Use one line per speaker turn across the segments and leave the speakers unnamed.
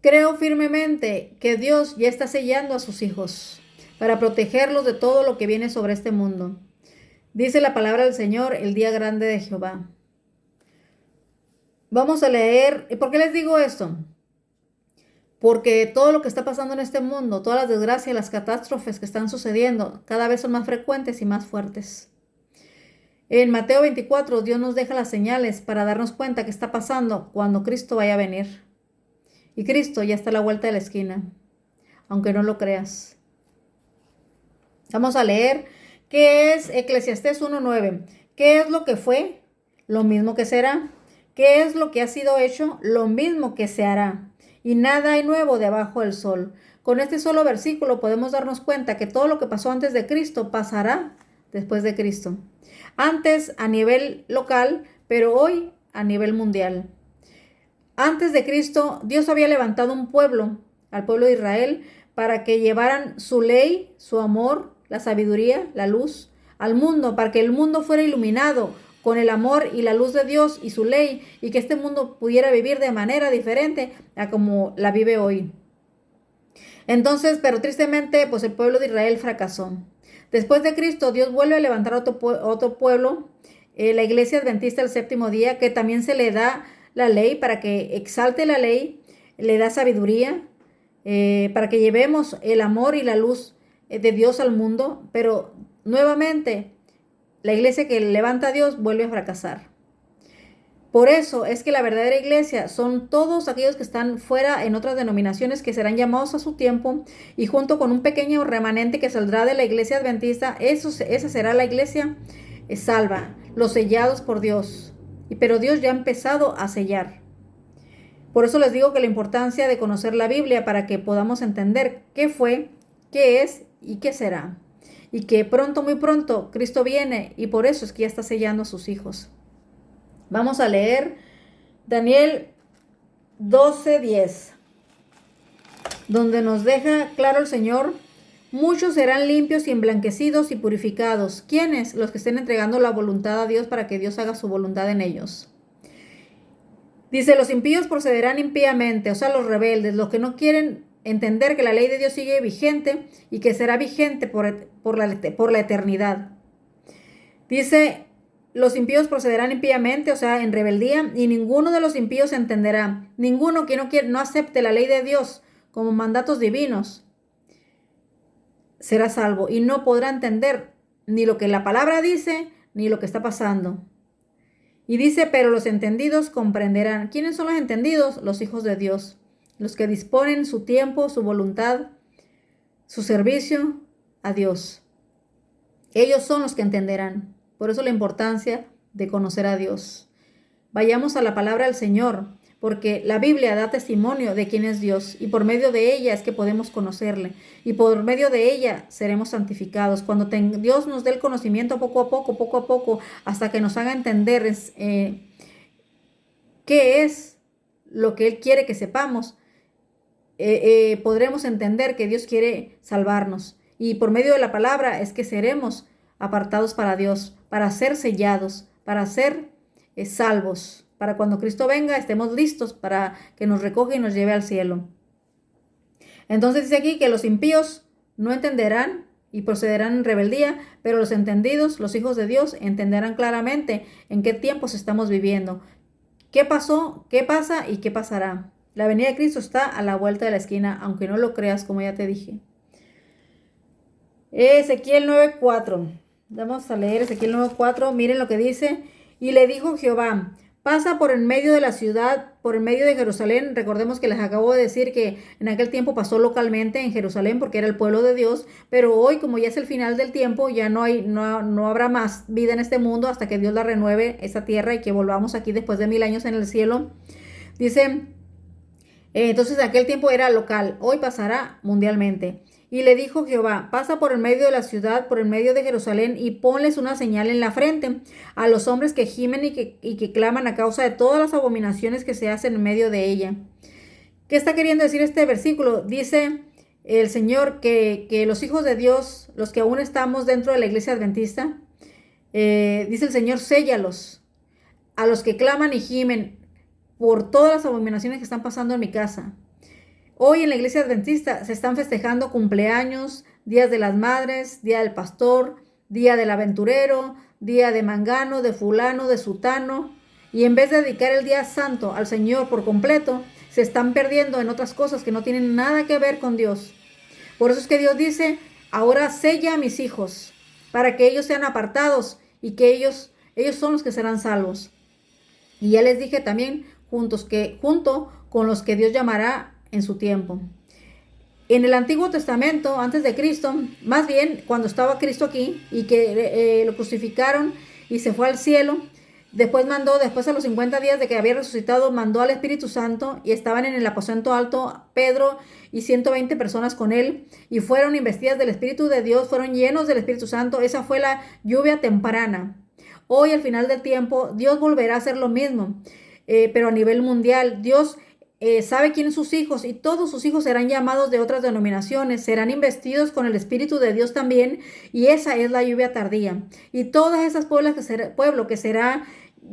Creo firmemente que Dios ya está sellando a sus hijos para protegerlos de todo lo que viene sobre este mundo. Dice la palabra del Señor, el día grande de Jehová. Vamos a leer, ¿por qué les digo esto? Porque todo lo que está pasando en este mundo, todas las desgracias, las catástrofes que están sucediendo, cada vez son más frecuentes y más fuertes. En Mateo 24, Dios nos deja las señales para darnos cuenta qué está pasando cuando Cristo vaya a venir. Y Cristo ya está a la vuelta de la esquina, aunque no lo creas. Vamos a leer qué es Eclesiastés 1:9. ¿Qué es lo que fue? Lo mismo que será. ¿Qué es lo que ha sido hecho? Lo mismo que se hará. Y nada hay nuevo debajo del sol. Con este solo versículo podemos darnos cuenta que todo lo que pasó antes de Cristo pasará después de Cristo. Antes a nivel local, pero hoy a nivel mundial. Antes de Cristo, Dios había levantado un pueblo, al pueblo de Israel, para que llevaran su ley, su amor, la sabiduría, la luz al mundo, para que el mundo fuera iluminado con el amor y la luz de Dios y su ley, y que este mundo pudiera vivir de manera diferente a como la vive hoy. Entonces, pero tristemente, pues el pueblo de Israel fracasó. Después de Cristo, Dios vuelve a levantar otro pueblo, la iglesia adventista del séptimo día, que también se le da la ley para que exalte la ley, le da sabiduría, para que llevemos el amor y la luz de Dios al mundo, pero nuevamente la iglesia que levanta a Dios vuelve a fracasar. Por eso es que la verdadera iglesia son todos aquellos que están fuera en otras denominaciones que serán llamados a su tiempo, y junto con un pequeño remanente que saldrá de la iglesia adventista, esa será la iglesia salva, los sellados por Dios. Pero Dios ya ha empezado a sellar. Por eso les digo que la importancia de conocer la Biblia para que podamos entender qué fue, qué es y qué será. Y que pronto, muy pronto, Cristo viene, y por eso es que ya está sellando a sus hijos. Vamos a leer Daniel 12:10, donde nos deja claro el Señor: muchos serán limpios y emblanquecidos y purificados. ¿Quiénes? Los que estén entregando la voluntad a Dios para que Dios haga su voluntad en ellos. Dice, los impíos procederán impíamente, o sea, los rebeldes, los que no quieren entender que la ley de Dios sigue vigente y que será vigente por la eternidad. Dice, los impíos procederán impíamente, o sea, en rebeldía, y ninguno de los impíos entenderá. Ninguno que no acepte la ley de Dios como mandatos divinos será salvo, y no podrá entender ni lo que la palabra dice, ni lo que está pasando. Y dice, pero los entendidos comprenderán. ¿Quiénes son los entendidos? Los hijos de Dios, los que disponen su tiempo, su voluntad, su servicio a Dios. Ellos son los que entenderán. Por eso la importancia de conocer a Dios. Vayamos a la palabra del Señor, porque la Biblia da testimonio de quién es Dios, y por medio de ella es que podemos conocerle, y por medio de ella seremos santificados. Cuando Dios nos dé el conocimiento poco a poco, hasta que nos haga entender qué es lo que Él quiere que sepamos, podremos entender que Dios quiere salvarnos, y por medio de la palabra es que seremos apartados para Dios, para ser sellados, para ser salvos, para cuando Cristo venga estemos listos para que nos recoja y nos lleve al cielo. Entonces dice aquí que los impíos no entenderán y procederán en rebeldía, pero los entendidos, los hijos de Dios, entenderán claramente en qué tiempos estamos viviendo, qué pasó, qué pasa y qué pasará. La venida de Cristo está a la vuelta de la esquina, aunque no lo creas, como ya te dije. Ezequiel 9:4. Vamos a leer Ezequiel 9:4. Miren lo que dice. Y le dijo Jehová, pasa por en medio de la ciudad, por en medio de Jerusalén. Recordemos que les acabo de decir que en aquel tiempo pasó localmente en Jerusalén porque era el pueblo de Dios, pero hoy, como ya es el final del tiempo, ya no habrá más vida en este mundo hasta que Dios la renueve, esa tierra, y que volvamos aquí después de 1000 años en el cielo. Dice, entonces en aquel tiempo era local, hoy pasará mundialmente. Y le dijo Jehová, pasa por el medio de la ciudad, por el medio de Jerusalén, y ponles una señal en la frente a los hombres que gimen y que claman a causa de todas las abominaciones que se hacen en medio de ella. ¿Qué está queriendo decir este versículo? Dice el Señor que los hijos de Dios, los que aún estamos dentro de la iglesia adventista, dice el Señor, séllalos a los que claman y gimen por todas las abominaciones que están pasando en mi casa. Hoy en la iglesia adventista se están festejando cumpleaños, días de las madres, día del pastor, día del aventurero, día de mangano, de fulano, de sutano. Y en vez de dedicar el día santo al Señor por completo, se están perdiendo en otras cosas que no tienen nada que ver con Dios. Por eso es que Dios dice, ahora sella a mis hijos, para que ellos sean apartados y que ellos son los que serán salvos. Y ya les dije también junto con los que Dios llamará en su tiempo. En el Antiguo Testamento, antes de Cristo, más bien cuando estaba Cristo aquí y que lo crucificaron y se fue al cielo, después a los 50 días de que había resucitado, mandó al Espíritu Santo y estaban en el aposento alto Pedro y 120 personas con él y fueron investidas del Espíritu de Dios, fueron llenos del Espíritu Santo. Esa fue la lluvia temprana. Hoy, al final del tiempo, Dios volverá a hacer lo mismo, pero a nivel mundial. Dios sabe quiénes son sus hijos y todos sus hijos serán llamados de otras denominaciones, serán investidos con el Espíritu de Dios también, y esa es la lluvia tardía. Y todas esas pueblo que será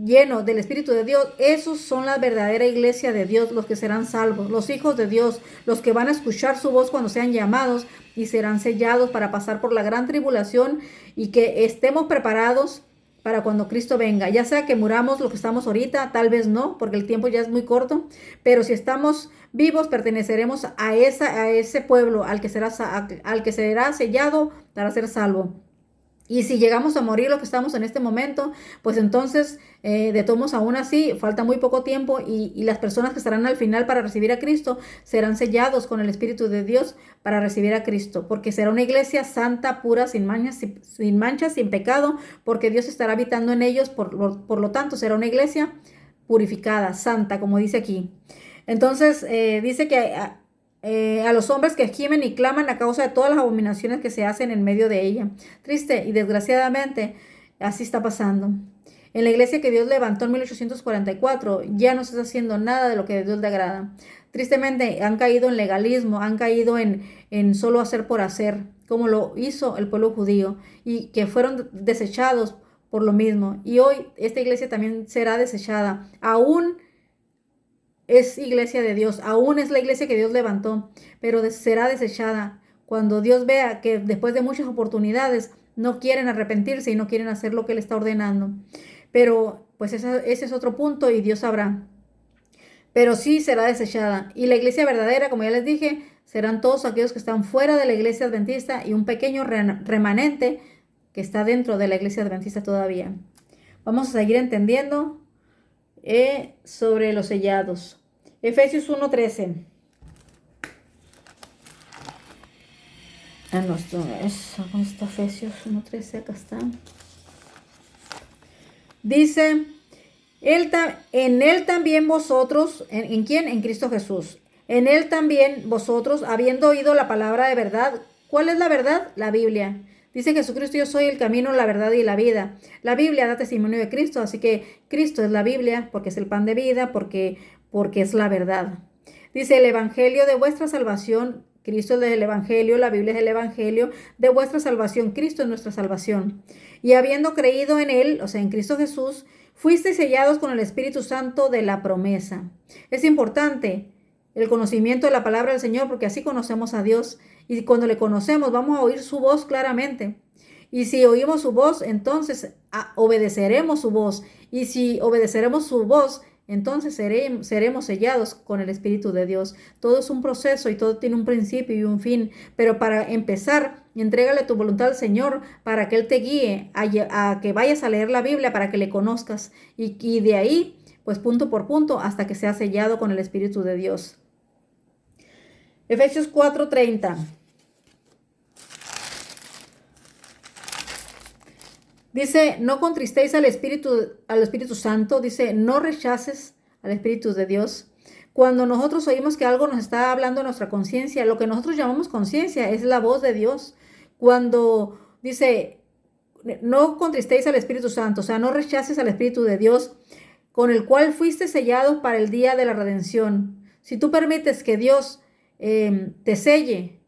lleno del Espíritu de Dios, esos son la verdadera iglesia de Dios, los que serán salvos, los hijos de Dios, los que van a escuchar su voz cuando sean llamados y serán sellados para pasar por la gran tribulación y que estemos preparados para cuando Cristo venga, ya sea que muramos lo que estamos ahorita, tal vez no, porque el tiempo ya es muy corto, pero si estamos vivos perteneceremos a ese pueblo al que será sellado para ser salvo. Y si llegamos a morir lo que estamos en este momento, pues entonces de todos aún así falta muy poco tiempo y las personas que estarán al final para recibir a Cristo serán sellados con el Espíritu de Dios para recibir a Cristo, porque será una iglesia santa, pura, sin manchas, sin pecado, porque Dios estará habitando en ellos, por lo tanto será una iglesia purificada, santa, como dice aquí. Entonces dice que a los hombres que gimen y claman a causa de todas las abominaciones que se hacen en medio de ella. Triste y desgraciadamente así está pasando. En la iglesia que Dios levantó en 1844 ya no se está haciendo nada de lo que a Dios le agrada. Tristemente han caído en legalismo, han caído en solo hacer por hacer, como lo hizo el pueblo judío, y que fueron desechados por lo mismo. Y hoy esta iglesia también será desechada. Aún es iglesia de Dios, aún es la iglesia que Dios levantó, pero será desechada cuando Dios vea que después de muchas oportunidades no quieren arrepentirse y no quieren hacer lo que Él está ordenando. Pero pues ese es otro punto y Dios sabrá. Pero sí será desechada. Y la iglesia verdadera, como ya les dije, serán todos aquellos que están fuera de la iglesia adventista y un pequeño remanente que está dentro de la iglesia adventista todavía. Vamos a seguir entendiendo sobre los sellados. Efesios 1:13. No, esto es, ¿dónde está Efesios 1:13? Acá está. Dice, en él también vosotros, ¿en quién? En Cristo Jesús. En él también vosotros, habiendo oído la palabra de verdad. ¿Cuál es la verdad? La Biblia. Dice Jesucristo, yo soy el camino, la verdad y la vida. La Biblia da testimonio de Cristo, así que Cristo es la Biblia, porque es el pan de vida, porque es la verdad. Dice el Evangelio de vuestra salvación, Cristo es el Evangelio, la Biblia es el Evangelio de vuestra salvación, Cristo es nuestra salvación. Y habiendo creído en Él, o sea, en Cristo Jesús, fuisteis sellados con el Espíritu Santo de la promesa. Es importante el conocimiento de la palabra del Señor, porque así conocemos a Dios. Y cuando le conocemos, vamos a oír su voz claramente. Y si oímos su voz, entonces obedeceremos su voz. Y si obedeceremos su voz, entonces seremos sellados con el Espíritu de Dios. Todo es un proceso y todo tiene un principio y un fin. Pero para empezar, entrégale tu voluntad al Señor para que Él te guíe a que vayas a leer la Biblia, para que le conozcas. Y de ahí, pues punto por punto, hasta que sea sellado con el Espíritu de Dios. Efesios 4:30. Dice, no contristéis al Espíritu Santo. Dice, no rechaces al Espíritu de Dios. Cuando nosotros oímos que algo nos está hablando en nuestra conciencia, lo que nosotros llamamos conciencia es la voz de Dios. Cuando dice, no contristéis al Espíritu Santo, o sea, no rechaces al Espíritu de Dios, con el cual fuiste sellados para el día de la redención. Si tú permites que Dios te selle,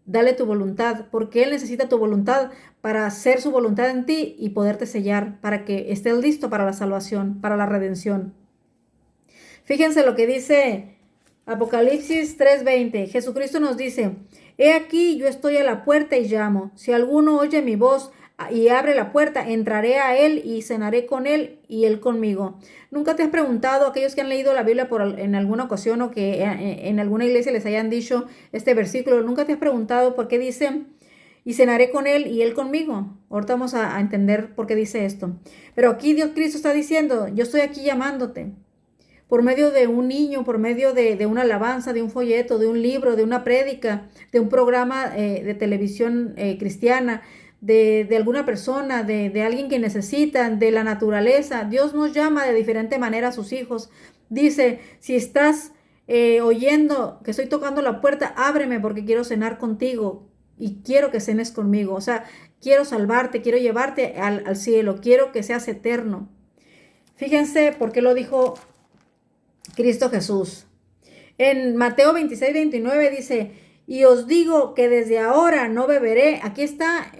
dale tu voluntad, porque Él necesita tu voluntad para hacer su voluntad en ti y poderte sellar, para que estés listo para la salvación, para la redención. Fíjense lo que dice Apocalipsis 3:20. Jesucristo nos dice, he aquí yo estoy a la puerta y llamo. Si alguno oye mi voz y abre la puerta, entraré a él y cenaré con él y él conmigo. ¿Nunca te has preguntado, aquellos que han leído la Biblia en alguna ocasión o que en alguna iglesia les hayan dicho este versículo, nunca te has preguntado por qué dice, y cenaré con él y él conmigo? Ahorita vamos a entender por qué dice esto. Pero aquí Dios Cristo está diciendo, yo estoy aquí llamándote. Por medio de un niño, por medio de una alabanza, de un folleto, de un libro, de una prédica, de un programa de televisión cristiana, de alguna persona, de alguien que necesita, de la naturaleza. Dios nos llama de diferente manera a sus hijos. Dice, si estás oyendo que estoy tocando la puerta, ábreme porque quiero cenar contigo y quiero que cenes conmigo. O sea, quiero salvarte, quiero llevarte al cielo, quiero que seas eterno. Fíjense por qué lo dijo Cristo Jesús. En Mateo 26:29 dice, y os digo que desde ahora no beberé. Aquí está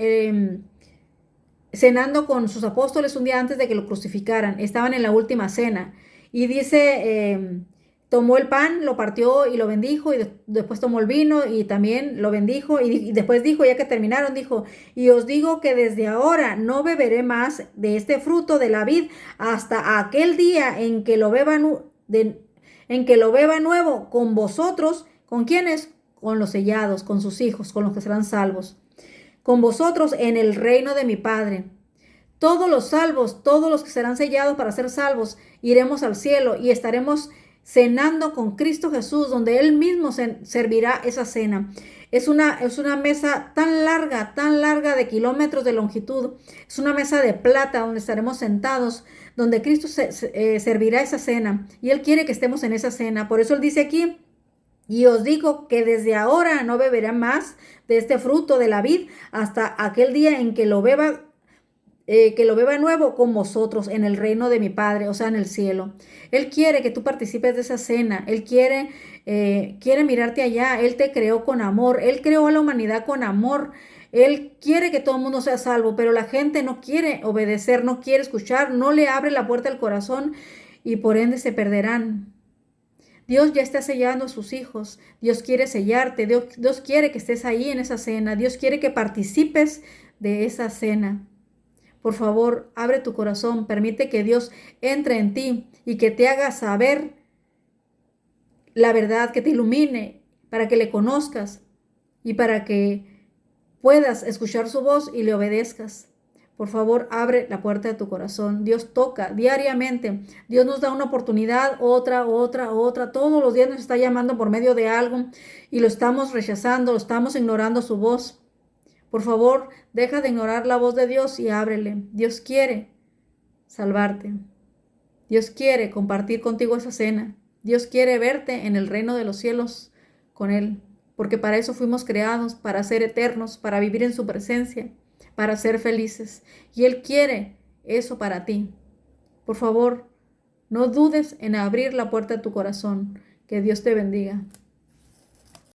cenando con sus apóstoles un día antes de que lo crucificaran. Estaban en la última cena. Y dice, tomó el pan, lo partió y lo bendijo. Y después tomó el vino y también lo bendijo. Y después dijo, ya que terminaron, dijo, y os digo que desde ahora no beberé más de este fruto de la vid hasta aquel día en que lo beba nuevo con vosotros. ¿Con quiénes? Con los sellados, con sus hijos, con los que serán salvos. Con vosotros en el reino de mi Padre. Todos los salvos, todos los que serán sellados para ser salvos, iremos al cielo y estaremos cenando con Cristo Jesús, donde Él mismo servirá esa cena. Es una mesa tan larga de kilómetros de longitud. Es una mesa de plata donde estaremos sentados, donde Cristo servirá esa cena. Y Él quiere que estemos en esa cena. Por eso Él dice aquí, y os digo que desde ahora no beberé más de este fruto de la vid hasta aquel día en que lo beba nuevo con vosotros en el reino de mi Padre, o sea, en el cielo. Él quiere que tú participes de esa cena. Él quiere mirarte allá. Él te creó con amor. Él creó a la humanidad con amor. Él quiere que todo el mundo sea salvo, pero la gente no quiere obedecer, no quiere escuchar, no le abre la puerta del corazón y por ende se perderán. Dios ya está sellando a sus hijos. Dios quiere sellarte. Dios quiere que estés ahí en esa cena. Dios quiere que participes de esa cena. Por favor, abre tu corazón. Permite que Dios entre en ti y que te haga saber la verdad, que te ilumine para que le conozcas y para que puedas escuchar su voz y le obedezcas. Por favor, abre la puerta de tu corazón. Dios toca diariamente. Dios nos da una oportunidad, otra. Todos los días nos está llamando por medio de algo y lo estamos rechazando, lo estamos ignorando su voz. Por favor, deja de ignorar la voz de Dios y ábrele. Dios quiere salvarte. Dios quiere compartir contigo esa cena. Dios quiere verte en el reino de los cielos con Él. Porque para eso fuimos creados, para ser eternos, para vivir en su presencia, para ser felices. Y Él quiere eso para ti. Por favor, no dudes en abrir la puerta de tu corazón. Que Dios te bendiga.